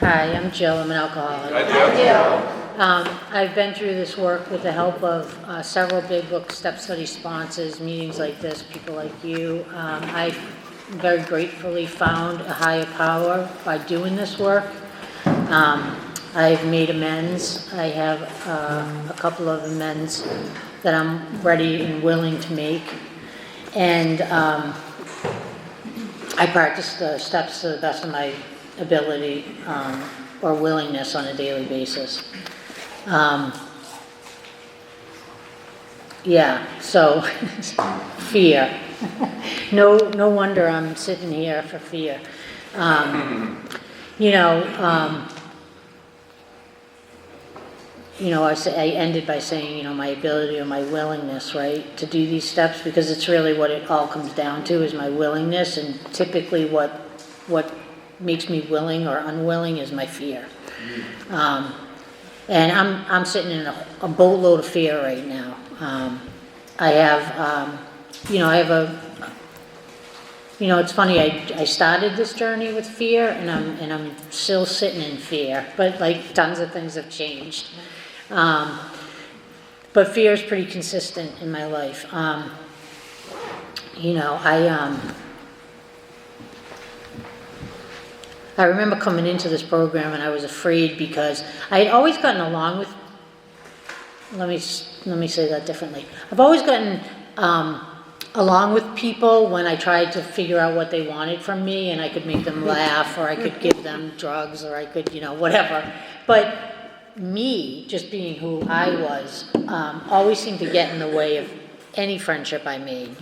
Hi, I'm Jill. I'm an alcoholic. I've been through this work with the help of several big book step study sponsors, meetings like this, people like you. I very gratefully found a higher power by doing this work. I've made amends. I have a couple of amends that I'm ready and willing to make. And I practice the steps to the best of my ability or willingness on a daily basis. Yeah, so fear. No wonder I'm sitting here for fear. I ended by saying, my ability or my willingness, right, to do these steps, because it's really what it all comes down to is my willingness, and typically what makes me willing or unwilling is my fear. And I'm sitting in a boatload of fear right now. It's funny, I started this journey with fear, and I'm still sitting in fear, but like tons of things have changed. But fear is pretty consistent in my life. I remember coming into this program and I was afraid because I had always gotten along with, let me say that differently. I've always gotten along with people when I tried to figure out what they wanted from me, and I could make them laugh, or I could give them drugs, or I could, whatever. But me, just being who I was, always seemed to get in the way of any friendship I made,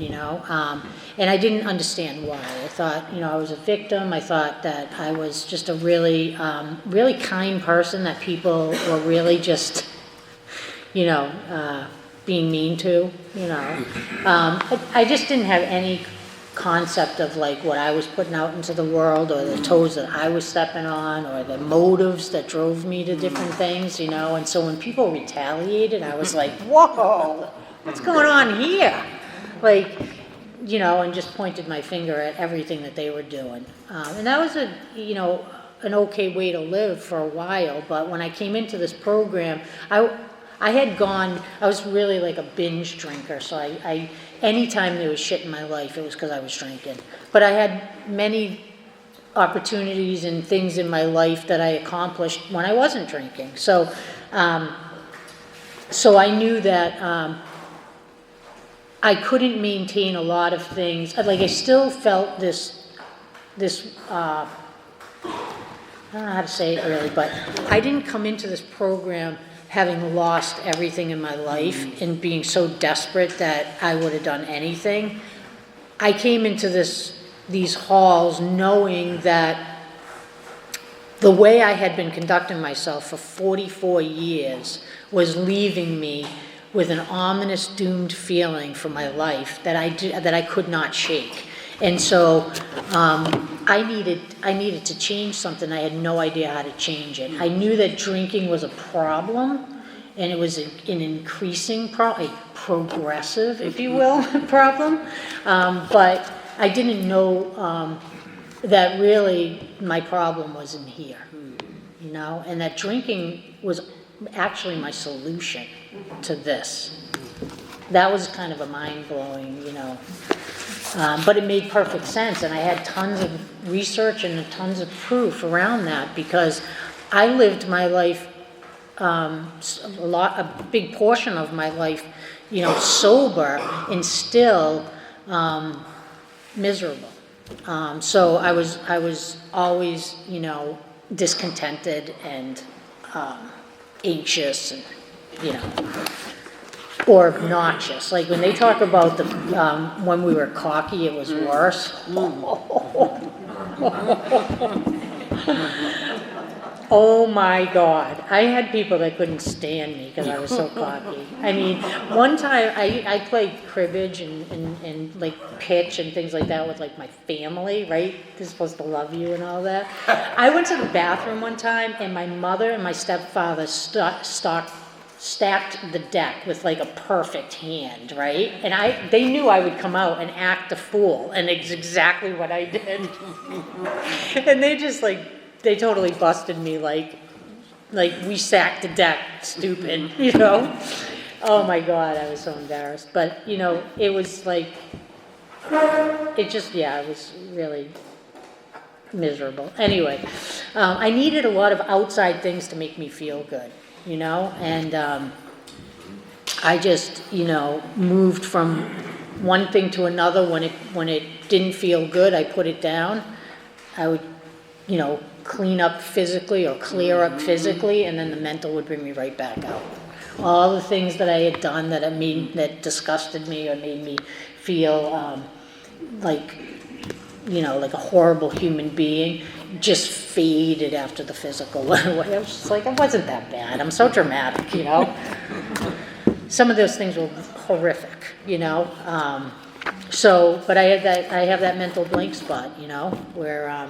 and I didn't understand why. I thought, I was a victim. I thought that I was just a really, really kind person that people were really just, being mean to, I just didn't have any concept of like what I was putting out into the world, or the toes that I was stepping on, or the motives that drove me to different things, and so when people retaliated, I was like, whoa, what's going on here? And just pointed my finger at everything that they were doing. And that was an okay way to live for a while, but when I came into this program, I was really like a binge drinker, so I anytime there was shit in my life, it was because I was drinking. But I had many opportunities and things in my life that I accomplished when I wasn't drinking. So I knew that I couldn't maintain a lot of things. I still felt this I don't know how to say it really, but I didn't come into this program having lost everything in my life and being so desperate that I would have done anything. I came into these halls knowing that the way I had been conducting myself for 44 years was leaving me with an ominous, doomed feeling for my life that I could not shake. And so I needed to change something. I had no idea how to change it. I knew that drinking was a problem, and it was an increasing a progressive, if you will, problem. But I didn't know that really my problem was in here, and that drinking was actually my solution to this. That was kind of a mind-blowing, but it made perfect sense, and I had tons of research and tons of proof around that, because I lived my life, a big portion of my life, sober and still miserable. So I was always, discontented and anxious and, or obnoxious. Like when they talk about when we were cocky, it was worse. Oh my God. I had people that couldn't stand me because I was so cocky. I mean, one time I played cribbage and like pitch and things like that with like my family, right? They're supposed to love you and all that. I went to the bathroom one time and my mother and my stepfather stacked the deck with like a perfect hand, right? And they knew I would come out and act a fool, and it's exactly what I did. And they just like they totally busted me like we sacked the deck, stupid, you know? Oh my God, I was so embarrassed. But, you know, it was like, it just, yeah, it was really miserable. Anyway, I needed a lot of outside things to make me feel good, you know? And I just, you know, moved from one thing to another. When it didn't feel good, I put it down. I would, you know, clean up physically or clear up physically, and then the mental would bring me right back out. All the things that I had done that disgusted me or made me feel like, you know, like a horrible human being, just faded after the physical went away. I was just like, it wasn't that bad. I'm so dramatic, you know. Some of those things were horrific, you know. But I have that mental blank spot, you know, where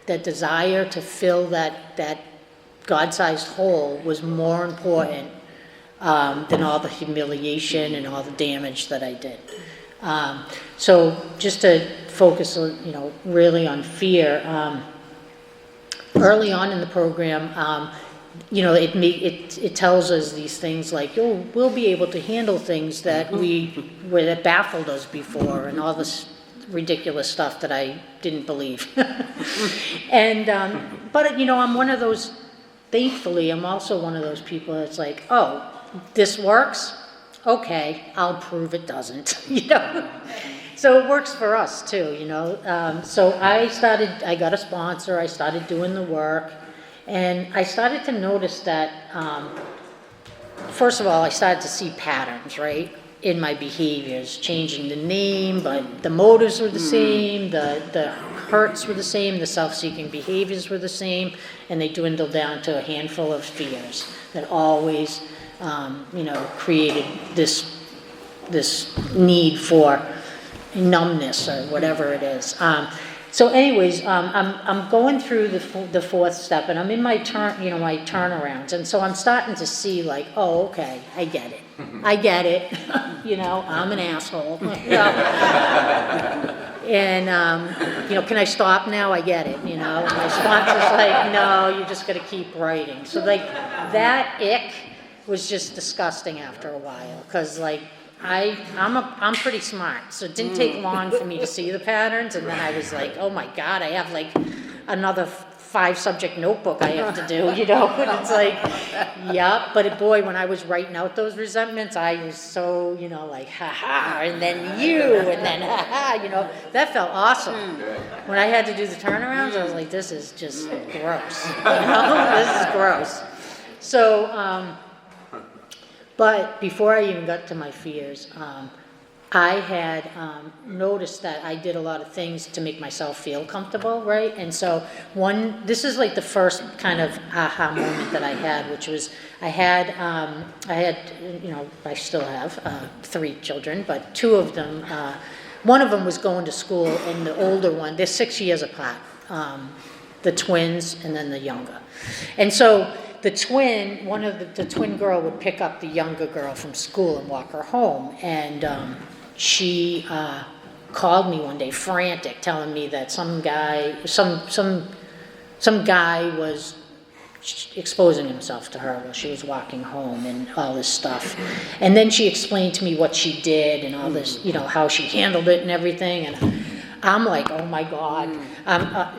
that desire to fill that God-sized hole was more important than all the humiliation and all the damage that I did. So just to focus, you know, really on fear. Early on in the program, you know, it tells us these things like, oh, we'll be able to handle things that that baffled us before, and all this ridiculous stuff that I didn't believe. And but you know, I'm one of those. Thankfully, I'm also one of those people that's like, oh, this works. Okay, I'll prove it doesn't. You know. So it works for us too, you know. So I got a sponsor. I started doing the work. And I started to notice that, first of all, I started to see patterns, right, in my behaviors, changing the name, but the motives were the same, the hurts were the same, the self-seeking behaviors were the same, and they dwindled down to a handful of fears that always, you know, created this need for numbness or whatever it is. So anyways, I'm going through the fourth step, and I'm in my my turnarounds, and so I'm starting to see like, oh, okay, I get it, you know, I'm an asshole, and you know, can I stop now? I get it, you know. And my sponsor's like, no, you're just gonna keep writing. So like that ick was just disgusting after a while, because like. I'm pretty smart, so it didn't take long for me to see the patterns, and then I was like, oh my God, I have like another 5-subject notebook I have to do, you know, and it's like, yeah, but boy, when I was writing out those resentments, I was so, you know, like, ha-ha, and then you, and then ha-ha, you know, that felt awesome. When I had to do the turnarounds, I was like, this is just gross, you know, this is gross. So, but before I even got to my fears, I had noticed that I did a lot of things to make myself feel comfortable, right? And so this is like the first kind of aha moment that I had, which was I had, you know, I still have 3 children, but 2 of them, one of them was going to school, and the older one, they're 6 years apart, the twins and then the younger. And so the twin, the twin girl would pick up the younger girl from school and walk her home, and she called me one day frantic, telling me that some guy was exposing himself to her while she was walking home and all this stuff. And then she explained to me what she did and all this, you know, how she handled it and everything, and I'm like, oh my God,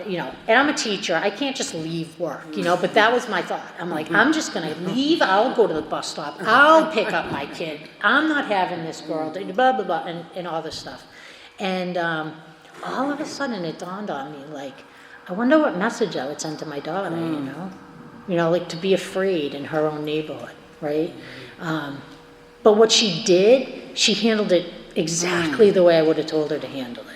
you know, and I'm a teacher, I can't just leave work, you know, but that was my thought. I'm like, I'm just gonna leave, I'll go to the bus stop, I'll pick up my kid, I'm not having this girl, blah, blah, blah, and all this stuff. And all of a sudden it dawned on me, like, I wonder what message I would send to my daughter, you know, like to be afraid in her own neighborhood, right? But what she did, she handled it exactly the way I would have told her to handle it.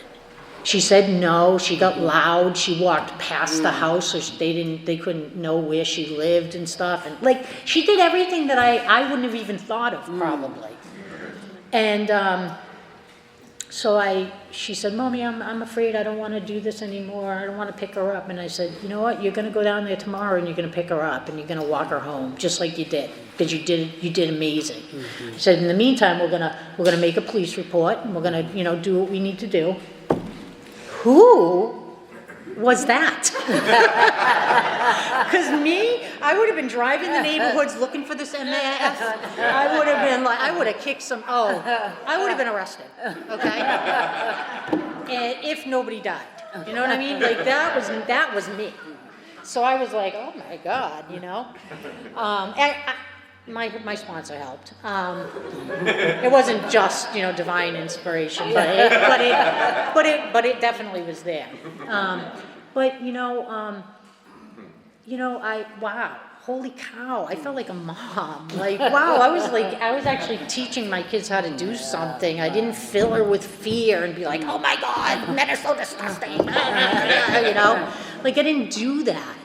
She said no, she got loud, she walked past the house so they couldn't know where she lived and stuff. And like, she did everything that I wouldn't have even thought of probably. And so she said, Mommy, I'm afraid I don't want to do this anymore. I don't want to pick her up. And I said, you know what, you're going to go down there tomorrow and you're going to pick her up and you're going to walk her home just like you did. Because you did amazing. I said, in the meantime, we're gonna make a police report and we're gonna, you know, do what we need to do. Who was that? Because me, I would have been driving the neighborhoods looking for this MAF. I would have been like, I would have kicked I would have been arrested, okay? And if nobody died, you know what I mean? Like that was me. So I was like, oh my God, you know? My sponsor helped. It wasn't just, you know, divine inspiration, but it definitely was there. But wow, holy cow, I felt like a mom. Like, wow, I was actually teaching my kids how to do something. I didn't fill her with fear and be like, oh my God, men are so disgusting, you know? Like, I didn't do that.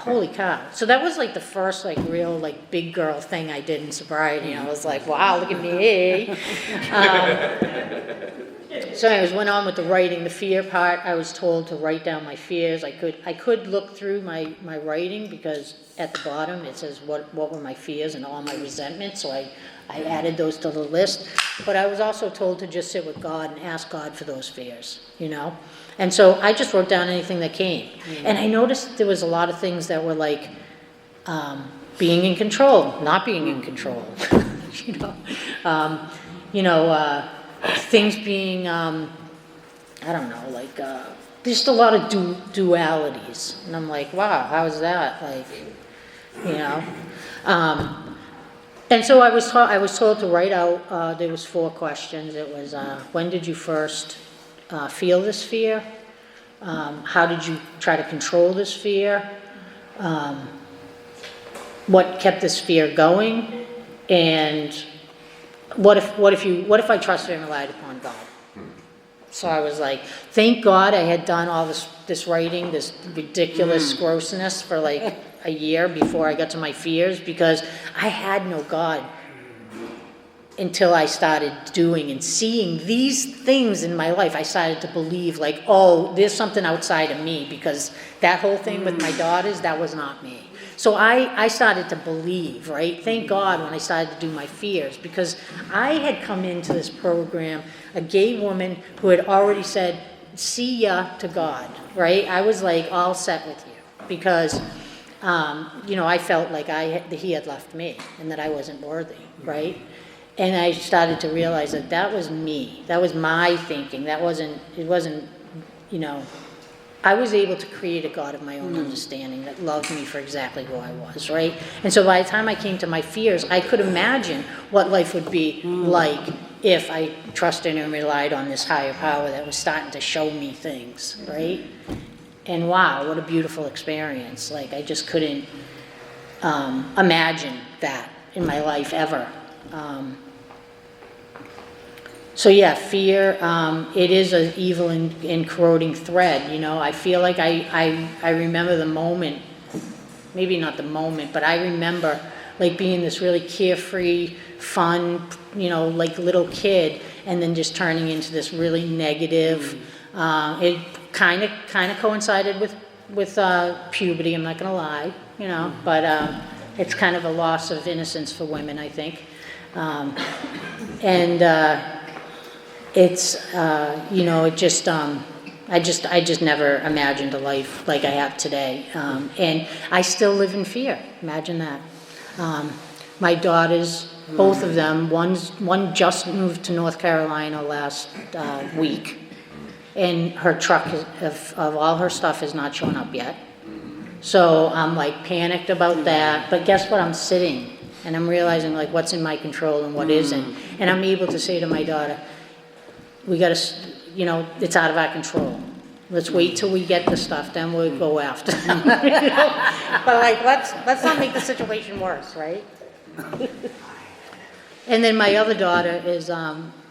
Holy cow. So that was like the first like real like big girl thing I did in sobriety. I was like, wow, look at me. So anyways, went on with the writing, the fear part. I was told to write down my fears. I could look through my writing because at the bottom it says what were my fears and all my resentments. So I added those to the list. But I was also told to just sit with God and ask God for those fears, you know? And so I just wrote down anything that came. Mm-hmm. And I noticed there was a lot of things that were like being in control, not being in control, things being, I don't know, like just a lot of dualities. And I'm like, wow, how is that? Like, you know? And so I was told to write out, there was 4 questions. It was, when did you first feel this fear? How did you try to control this fear? What kept this fear going? And what if I trusted and relied upon God? So I was like, thank God I had done all this writing, this ridiculous grossness for like a year before I got to my fears, because I had no God until I started doing and seeing these things in my life. I started to believe like, oh, there's something outside of me, because that whole thing with my daughters, that was not me. So I started to believe, right? Thank God when I started to do my fears, because I had come into this program, a gay woman who had already said, see ya to God, right? I was like all set with you because, I felt like he had left me and that I wasn't worthy, right? And I started to realize that was me. That was my thinking. It wasn't, I was able to create a God of my own understanding that loved me for exactly who I was, right? And so by the time I came to my fears, I could imagine what life would be like if I trusted and relied on this higher power that was starting to show me things, right? And wow, what a beautiful experience. Like, I just couldn't imagine that in my life ever. So yeah, fear, it is an evil and corroding thread, I feel like I remember the moment, maybe not the moment, but I remember like being this really carefree, fun, like little kid, and then just turning into this really negative, it kind of coincided with puberty, I'm not gonna lie, but it's kind of a loss of innocence for women, I think. It's, it just, I just never imagined a life like I have today. And I still live in fear. Imagine that. My daughters, both of them, one just moved to North Carolina last week. And her truck of all her stuff has not shown up yet. So I'm like panicked about that. But guess what? I'm sitting and I'm realizing like what's in my control and what isn't. And I'm able to say to my daughter, we got to, it's out of our control. Let's wait till we get the stuff, then we'll go after them. But like, let's not make the situation worse, right? And then my other daughter is,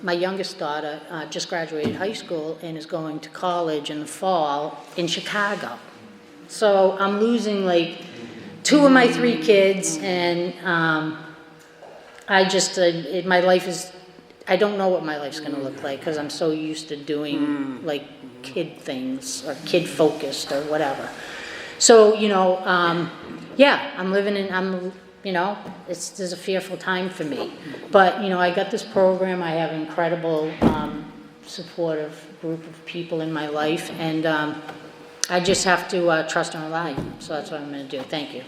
my youngest daughter just graduated high school and is going to college in the fall in Chicago. So I'm losing like 2 of my 3 kids, and I just, my life is, I don't know what my life's going to look like because I'm so used to doing like kid things or kid focused or whatever. So, I'm living in, there's a fearful time for me. But, I got this program. I have incredible supportive group of people in my life, and I just have to trust and rely, so that's what I'm gonna do. Thank you.